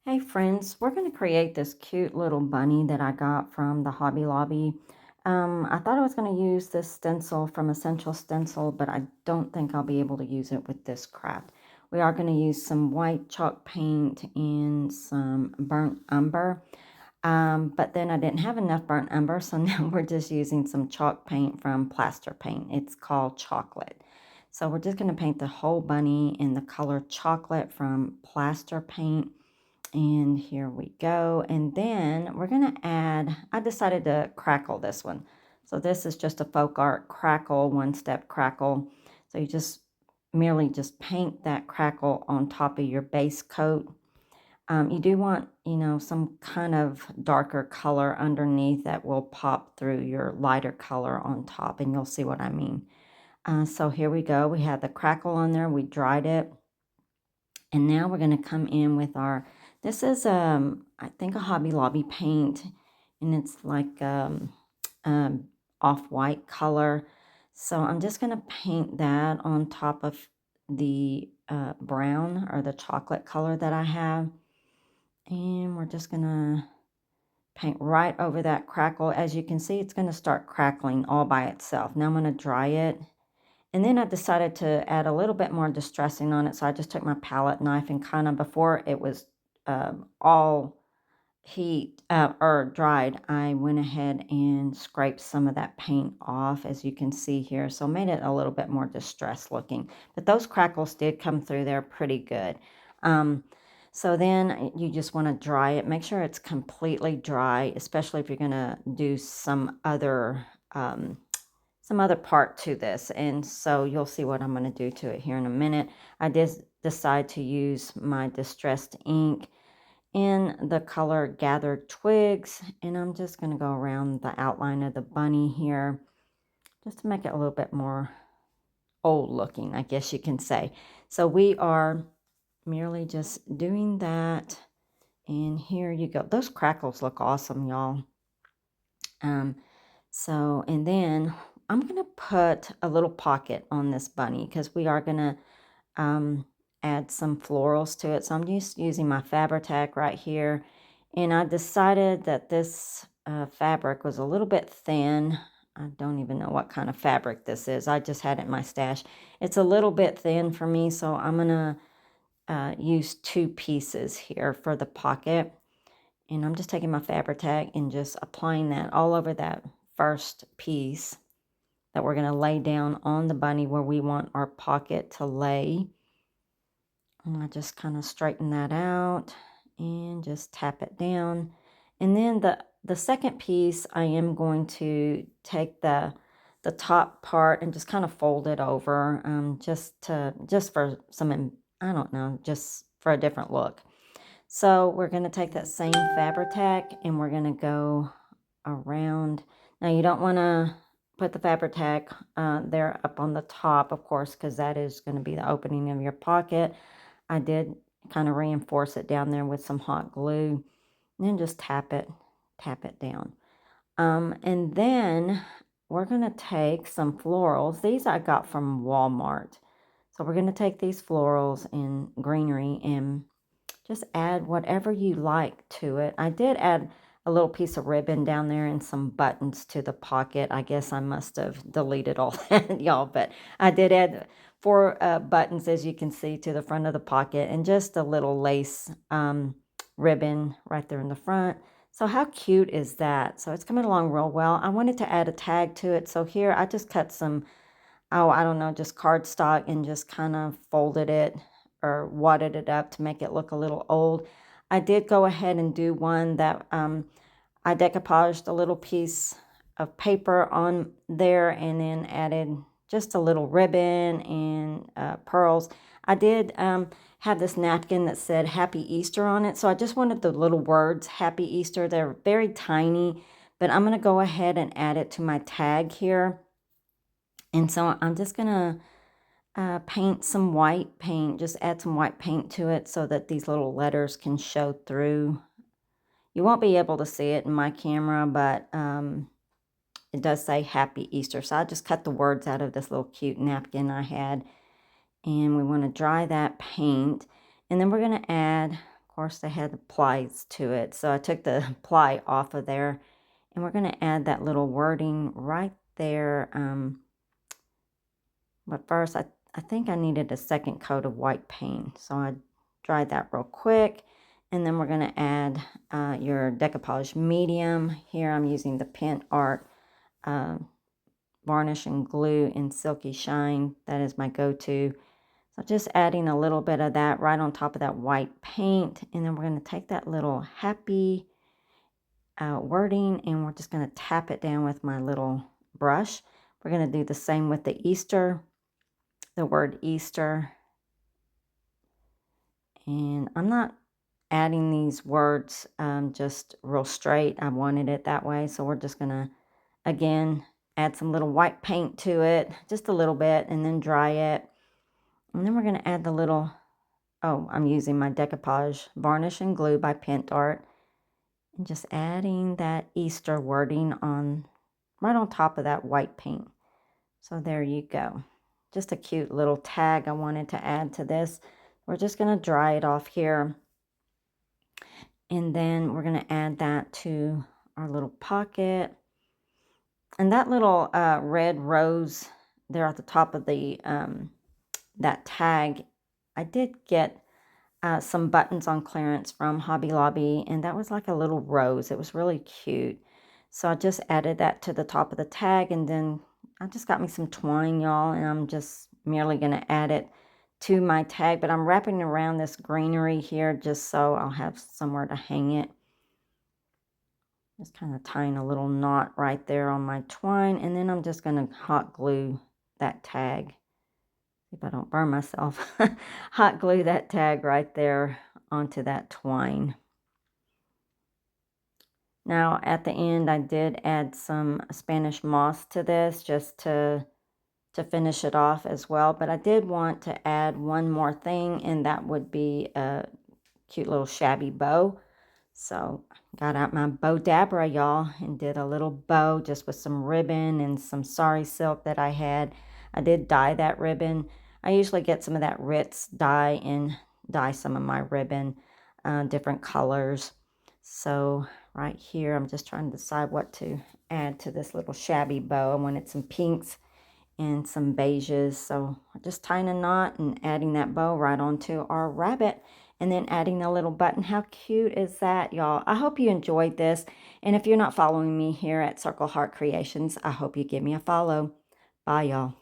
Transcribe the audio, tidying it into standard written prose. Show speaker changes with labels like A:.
A: Hey friends, we're going to create this cute little bunny that I got from the Hobby Lobby. I thought I was going to use this stencil from Essential Stencil, but I don't think I'll be able to use it with this craft. We are going to use some white chalk paint and some burnt umber. But then I didn't have enough burnt umber, so now we're just using some chalk paint from Plaster Paint. It's called Chocolate. So we're just going to paint the whole bunny in the color chocolate from Plaster Paint. And here we go. And then we're going to add, I decided to crackle this one. So this is just a folk art crackle, one-step crackle. So you just merely just paint that crackle on top of your base coat. You do want, some kind of darker color underneath that will pop through your lighter color on top, and you'll see what I mean. So here we go. We had the crackle on there. We dried it. And now we're going to come in with our, this is, I think a Hobby Lobby paint, and it's like off-white color. So I'm just going to paint that on top of the brown or the chocolate color that I have. And we're just going to paint right over that crackle. As you can see, it's going to start crackling all by itself. Now I'm going to dry it. And then I decided to add a little bit more distressing on it. So I just took my palette knife and kind of, before it was all heat or dried, I went ahead and scraped some of that paint off, as you can see here. So made it a little bit more distressed looking. But those crackles did come through there pretty good. So then you just want to dry it. Make sure it's completely dry, especially if you're going to do some other part to this. And so you'll see what I'm going to do to it here in a minute. I did decide to use my distressed ink in the color Gathered Twigs, and I'm just going to go around the outline of the bunny here just to make it a little bit more old looking, I guess you can say. So we are merely just doing that, and here you go. Those crackles look awesome, y'all. And then I'm going to put a little pocket on this bunny because we are going to add some florals to it. So I'm just using my Fabri-Tac right here. And I decided that this fabric was a little bit thin. I don't even know what kind of fabric this is. I just had it in my stash. It's a little bit thin for me, so I'm going to use 2 pieces here for the pocket. And I'm just taking my Fabri-Tac and just applying that all over that first piece that we're going to lay down on the bunny where we want our pocket to lay. And I just kind of straighten that out and just tap it down. And then the second piece, I am going to take the top part and just kind of fold it over, just for some, I don't know, just for a different look. So we're going to take that same Fabri-Tac and we're going to go around. Now you don't want to put the Fabri-Tac there up on the top, of course, because that is going to be the opening of your pocket. I did kind of reinforce it down there with some hot glue, and then just tap it down. And then we're going to take some florals. These I got from Walmart. So we're going to take these florals in greenery and just add whatever you like to it. I did add a little piece of ribbon down there and some buttons to the pocket. I guess I must have deleted all that, y'all, but I did add 4 buttons, as you can see, to the front of the pocket, and just a little lace ribbon right there in the front. So how cute is that? So it's coming along real well. I wanted to add a tag to it. So here I just cut some, I don't know, just cardstock and just kind of folded it or wadded it up to make it look a little old. I did go ahead and do one that I decoupaged a little piece of paper on there and then added just a little ribbon and pearls. I did have this napkin that said Happy Easter on it, so I just wanted the little words Happy Easter. They're very tiny, but I'm going to go ahead and add it to my tag here. And so I'm just going to paint some white paint, just add some white paint to it so that these little letters can show through. You won't be able to see it in my camera, but it does say Happy Easter. So I just cut the words out of this little cute napkin I had. And we want to dry that paint. And then we're going to add course, they had plies to it, so I took the ply off of there, and we're going to add that little wording right there. But first, I think I needed a second coat of white paint, so I dried that real quick. And then we're going to add your decoupage medium. Here I'm using the Pint Art varnish and glue in Silky Shine. That is my go-to. So just adding a little bit of that right on top of that white paint. And then we're going to take that little happy wording, and we're just going to tap it down with my little brush. We're going to do the same with the Easter, the word Easter. And I'm not adding these words just real straight. I wanted it that way. So we're just going to, again, add some little white paint to it, just a little bit, and then dry it. And then we're going to add the little, oh, I'm using my decoupage varnish and glue by Pint Art. And just adding that Easter wording on right on top of that white paint. So there you go. Just a cute little tag I wanted to add to this. We're just going to dry it off here. And then we're going to add that to our little pocket. And that little red rose there at the top of the that tag, I did get some buttons on clearance from Hobby Lobby, and that was like a little rose. It was really cute. So I just added that to the top of the tag, and then I just got me some twine, y'all, and I'm just merely going to add it to my tag, but I'm wrapping around this greenery here just so I'll have somewhere to hang it. Just kind of tying a little knot right there on my twine, and then I'm just going to hot glue that tag. If I don't burn myself, hot glue that tag right there onto that twine. Now at the end, I did add some Spanish moss to this just to finish it off as well. But I did want to add one more thing, and that would be a cute little shabby bow. So got out my bow dabra, y'all, and did a little bow just with some ribbon and some sari silk that I had. I did dye that ribbon. I usually get some of that Ritz dye and dye some of my ribbon different colors. So right here, I'm just trying to decide what to add to this little shabby bow. I wanted some pinks and some beiges. So just tying a knot and adding that bow right onto our rabbit, and then adding a little button. How cute is that, y'all? I hope you enjoyed this. And if you're not following me here at Circle Heart Creations, I hope you give me a follow. Bye, y'all.